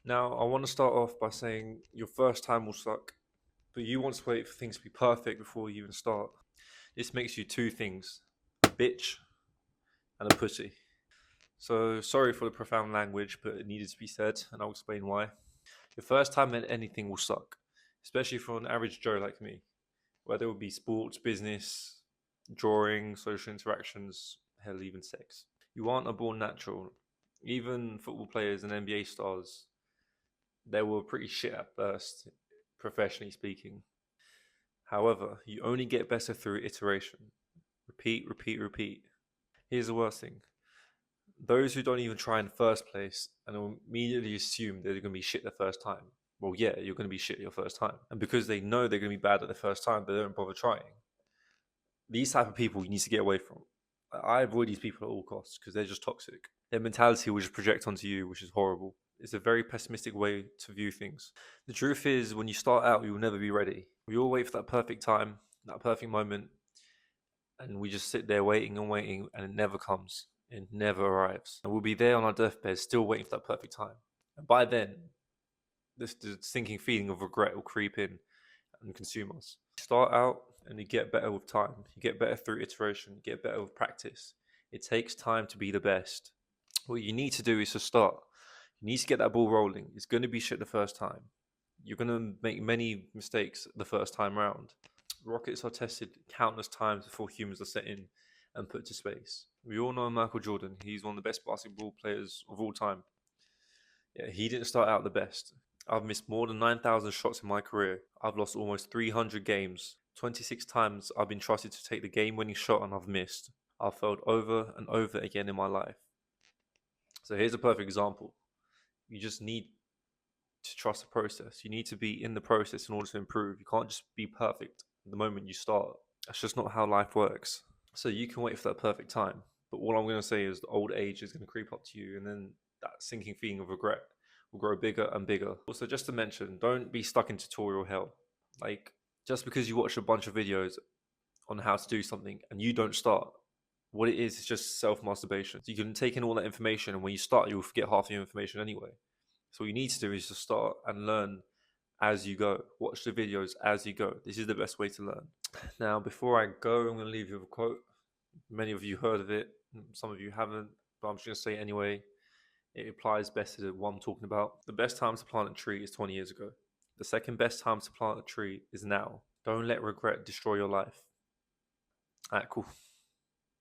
Now, I want to start off by saying your first time will suck, but you want to wait for things to be perfect before you even start. This makes you two things: a bitch and a pussy. So, sorry for the profound language, but it needed to be said, and I'll explain why. Your first time at anything will suck, especially for an average Joe like me, whether it would be sports, business, drawing, social interactions, hell, even sex. You aren't a born natural. Even football players and NBA stars, they were pretty shit at first, professionally speaking. However, you only get better through iteration. Repeat, repeat, repeat. Here's the worst thing: those who don't even try in the first place and immediately assume they're going to be shit the first time. Well, yeah, you're going to be shit your first time. And because they know they're going to be bad at the first time, they don't bother trying. These type of people you need to get away from. I avoid these people at all costs because they're just toxic. Their mentality will just project onto you, which is horrible. It's a very pessimistic way to view things. The truth is, when you start out, you will never be ready. We all wait for that perfect time, that perfect moment, and we just sit there waiting, and it never comes. It never arrives. And we'll be there on our deathbed, still waiting for that perfect time. And by then, this sinking feeling of regret will creep in and consume us. You start out and you get better with time. You get better through iteration. You get better with practice. It takes time to be the best. What you need to do is to start. You need to get that ball rolling. It's going to be shit the first time. You're going to make many mistakes the first time round. Rockets are tested countless times before humans are set in and put to space. We all know Michael Jordan. He's one of the best basketball players of all time. Yeah, he didn't start out the best. I've missed more than 9,000 shots in my career. I've lost almost 300 games. 26 times I've been trusted to take the game winning shot and I've missed. I've failed over and over again in my life. So here's a perfect example. You just need to trust the process. You need to be in the process in order to improve. You can't just be perfect the moment you start. That's just not how life works. So you can wait for that perfect time. But all I'm going to say is the old age is going to creep up to you, and then that sinking feeling of regret will grow bigger and bigger. Also, just to mention, don't be stuck in tutorial hell. Like, just because you watch a bunch of videos on how to do something and you don't start, what it is just self masturbation. So you can take in all that information, and when you start, you'll forget half the information anyway. So what you need to do is just start and learn as you go. Watch the videos as you go. This is the best way to learn. Now, before I go, I'm going to leave you with a quote. Many of you heard of it, some of you haven't, but I'm just going to say it anyway. It applies best to what I'm talking about. The best time to plant a tree is 20 years ago. The second best time to plant a tree is now. Don't let regret destroy your life. Alright, cool.